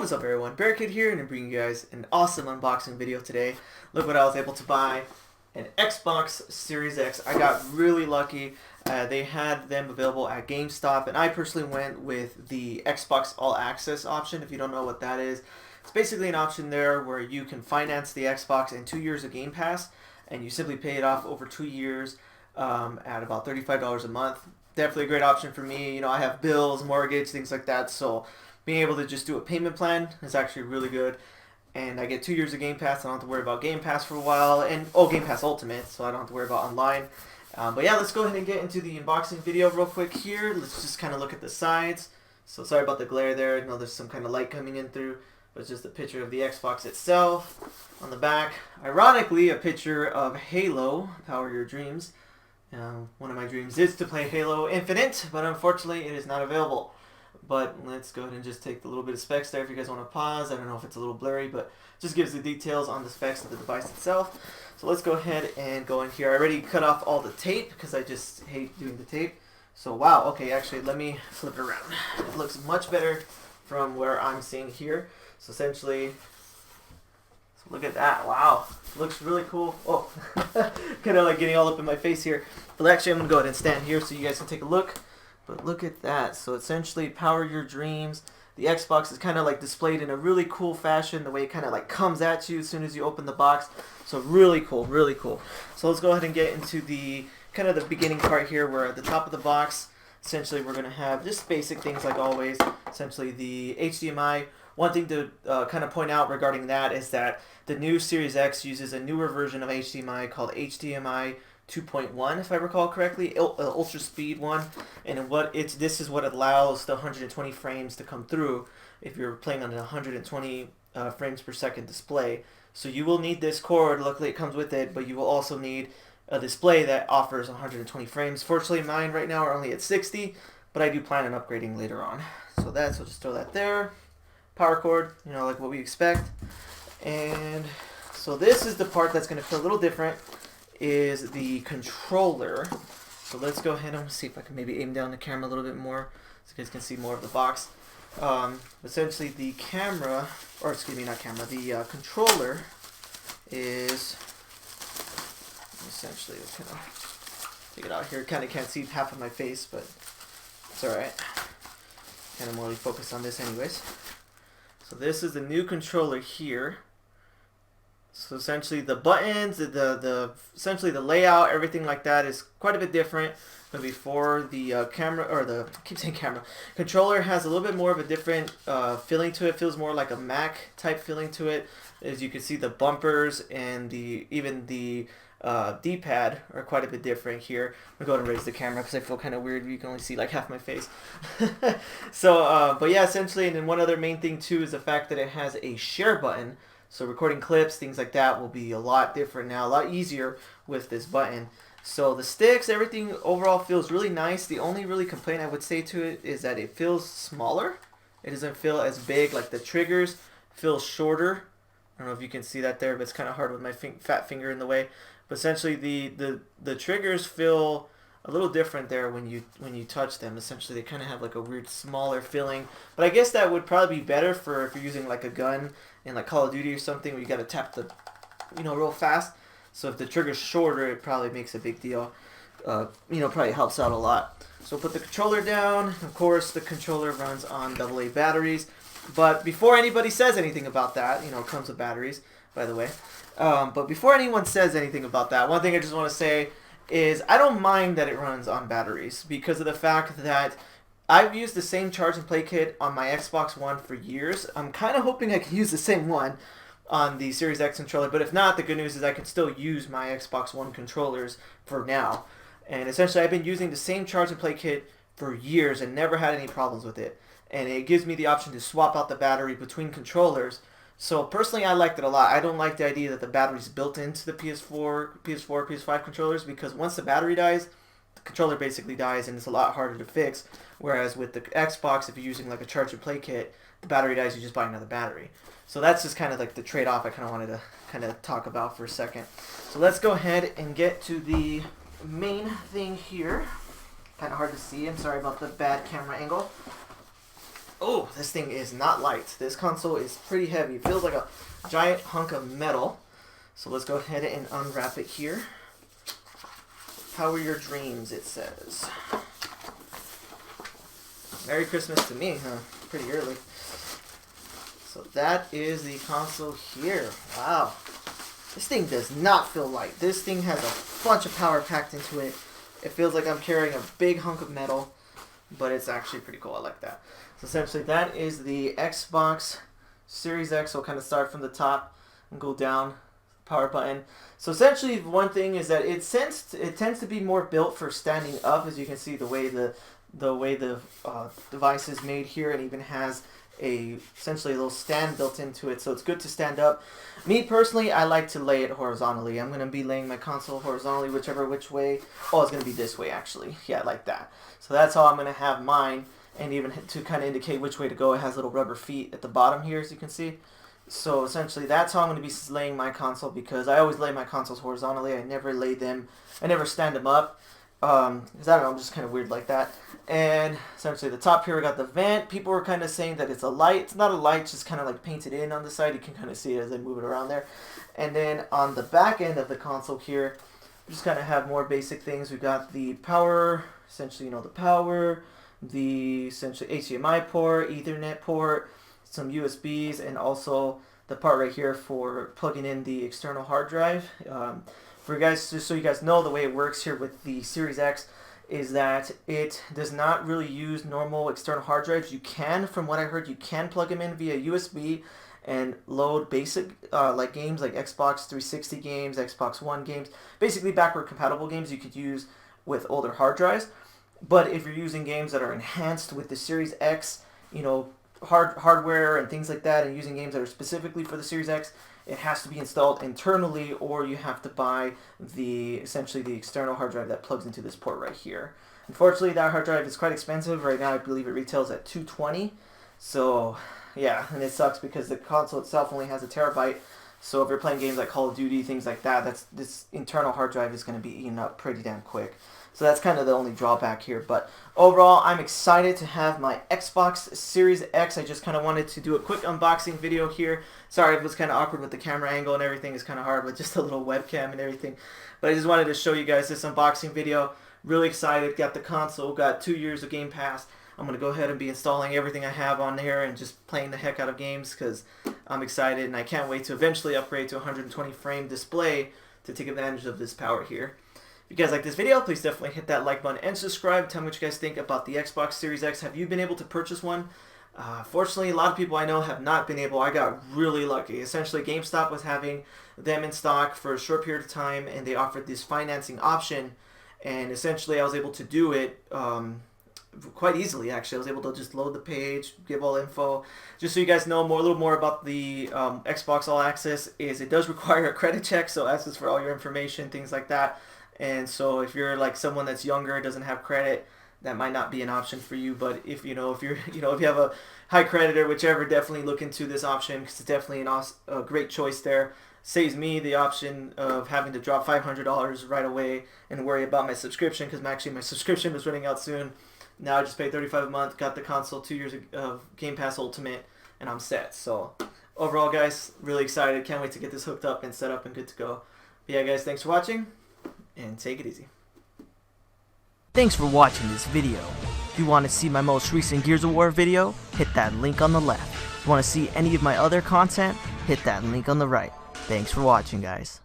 What is up everyone, Bearkid here, and I'm bringing you guys an awesome unboxing video today. Look what I was able to buy, an Xbox Series X. I got really lucky. They had them available at GameStop, and I personally went with the Xbox All Access option. If you don't know what that is, it's basically an option there where you can finance the Xbox and 2 years of Game Pass, and you simply pay it off over 2 years at about $35 a month. Definitely a great option for me. You know, I have bills, mortgage, things like that, so being able to just do a payment plan is actually really good. And I get 2 years of Game Pass. I don't have to worry about Game Pass for a while. And Game Pass Ultimate, so I don't have to worry about online. But yeah, let's go ahead and get into the unboxing video real quick here. Let's just kind of look at the sides. So sorry about the glare there. I know there's some kind of light coming in through, but it's just a picture of the Xbox itself. On the back, ironically, a picture of Halo, Power Your Dreams. One of my dreams is to play Halo Infinite, but unfortunately it is not available. But let's go ahead and just take the little bit of specs there if you guys want to pause. I don't know if it's a little blurry, but it just gives the details on the specs of the device itself. So let's go ahead and go in here. I already cut off all the tape because I just hate doing the tape. So wow, okay, actually let me flip it around. It looks much better from where I'm seeing here. So essentially, look at that. Wow, looks really cool. Oh, kind of like getting all up in my face here. But actually I'm going to go ahead and stand here so you guys can take a look. But look at that. So essentially, Power Your Dreams. The Xbox is kind of like displayed in a really cool fashion, the way it kind of like comes at you as soon as you open the box. So really cool, really cool. So let's go ahead and get into the kind of the beginning part here, where at the top of the box, essentially we're going to have just basic things like always. Essentially the HDMI. One thing to kind of point out regarding that is that the new Series X uses a newer version of HDMI called HDMI 2.1, if I recall correctly, ultra speed one, and this is what allows the 120 frames to come through if you're playing on a 120 frames per second display. So you will need this cord. Luckily it comes with it, but you will also need a display that offers 120 frames. Fortunately mine right now are only at 60, but I do plan on upgrading later on. So just throw that there. Power cord, you know, like what we expect. And so this is the part that's going to feel a little different, is the controller. So let's go ahead and see if I can maybe aim down the camera a little bit more so you guys can see more of the box. Essentially the camera, or excuse me, not camera, the controller is essentially, let's kind of take it out here. Kind of can't see half of my face, but it's alright. Kind of more focused on this anyways. So this is the new controller here. So essentially the buttons, essentially the layout, everything like that is quite a bit different than before. The camera, or the, I keep saying camera, controller has a little bit more of a different feeling to it. Feels more like a Mac type feeling to it. As you can see, the bumpers and even the D-pad are quite a bit different here. I'm going to raise the camera because I feel kind of weird. You can only see like half my face. So, but yeah, essentially, and then one other main thing too is the fact that it has a share button. So recording clips, things like that will be a lot different now, a lot easier with this button. So the sticks, everything overall feels really nice. The only really complaint I would say to it is that it feels smaller. It doesn't feel as big. Like the triggers feel shorter. I don't know if you can see that there, but it's kind of hard with my fat finger in the way. But essentially the triggers feel a little different there when you touch them. Essentially they kind of have like a weird smaller feeling. But I guess that would probably be better for if you're using like a gun in like Call of Duty or something where you got to tap the, real fast. So if the trigger's shorter, it probably makes a big deal. Probably helps out a lot. So put the controller down. Of course, the controller runs on AA batteries. But before anybody says anything about that, it comes with batteries, by the way. But before anyone says anything about that, one thing I just want to say is I don't mind that it runs on batteries because of the fact that I've used the same charge and play kit on my Xbox One for years. I'm kind of hoping I can use the same one on the Series X controller, but if not, the good news is I can still use my Xbox One controllers for now. And essentially I've been using the same charge and play kit for years and never had any problems with it. And it gives me the option to swap out the battery between controllers. So personally I liked it a lot. I don't like the idea that the battery's built into the PS5 controllers, because once the battery dies, the controller basically dies and it's a lot harder to fix. Whereas with the Xbox, if you're using like a charge and play kit, the battery dies, you just buy another battery. So that's just kind of like the trade-off I kind of wanted to kind of talk about for a second. So let's go ahead and get to the main thing here. Kind of hard to see. I'm sorry about the bad camera angle. Oh, this thing is not light. This console is pretty heavy. It feels like a giant hunk of metal. So let's go ahead and unwrap it here. Power your dreams, it says. Merry Christmas to me, huh? Pretty early. So that is the console here. Wow. This thing does not feel light. This thing has a bunch of power packed into it. It feels like I'm carrying a big hunk of metal, but it's actually pretty cool. I like that. So essentially that is the Xbox Series X. So I'll kind of start from the top and go down. Power button. So essentially one thing is that it tends to be more built for standing up, as you can see the way the device is made here, and even has essentially a little stand built into it, so it's good to stand up. Me personally, I like to lay it horizontally. I'm going to be laying my console horizontally, which way. Oh, it's going to be this way actually. Yeah, like that. So that's how I'm going to have mine, and even to kind of indicate which way to go, it has little rubber feet at the bottom here, as you can see. So essentially that's how I'm going to be laying my console, because I always lay my consoles horizontally. I never stand them up. Because I don't know, I'm just kind of weird like that. And essentially the top here, we got the vent. People were kind of saying that it's a light. It's not a light, it's just kind of like painted in on the side. You can kind of see it as I move it around there. And then on the back end of the console here, we just kind of have more basic things. We've got the power, essentially, the power, the essentially HDMI port, Ethernet port, some USBs, and also the part right here for plugging in the external hard drive. For you guys, just so you guys know, the way it works here with the Series X is that it does not really use normal external hard drives. You can, from what I heard, you can plug them in via USB and load basic like games like Xbox 360 games, Xbox One games, basically backward compatible games you could use with older hard drives. But if you're using games that are enhanced with the Series X, hardware and things like that, and using games that are specifically for the Series X, it has to be installed internally, or you have to buy essentially the external hard drive that plugs into this port right here. Unfortunately, that hard drive is quite expensive. Right now, I believe it retails at $220. So yeah, and it sucks because the console itself only has 1 terabyte. So if you're playing games like Call of Duty, things like that, this internal hard drive is going to be eaten up pretty damn quick. So that's kind of the only drawback here. But overall, I'm excited to have my Xbox Series X. I just kind of wanted to do a quick unboxing video here. Sorry, it was kind of awkward with the camera angle and everything. It's kind of hard with just a little webcam and everything. But I just wanted to show you guys this unboxing video. Really excited. Got the console. Got 2 years of Game Pass. I'm going to go ahead and be installing everything I have on there and just playing the heck out of games, because I'm excited and I can't wait to eventually upgrade to 120 frame display to take advantage of this power here. If you guys like this video, please definitely hit that like button and subscribe. Tell me what you guys think about the Xbox Series X. Have you been able to purchase one? Fortunately, a lot of people I know have not been able. I got really lucky. Essentially, GameStop was having them in stock for a short period of time, and they offered this financing option. And essentially, I was able to do it quite easily, actually. I was able to just load the page, give all info. Just so you guys know a little more about the Xbox All Access, is it does require a credit check, so asks for all your information, things like that. And so if you're like someone that's younger, doesn't have credit, that might not be an option for you. But if you have a high credit or whichever, definitely look into this option, because it's definitely a great choice there. Saves me the option of having to drop $500 right away and worry about my subscription, because actually my subscription was running out soon. Now I just pay $35 a month, got the console, 2 years of Game Pass Ultimate, and I'm set. So overall, guys, really excited. Can't wait to get this hooked up and set up and good to go. But yeah, guys, thanks for watching, and take it easy. Thanks for watching this video. If you want to see my most recent Gears of War video, hit that link on the left. If you want to see any of my other content, hit that link on the right. Thanks for watching, guys.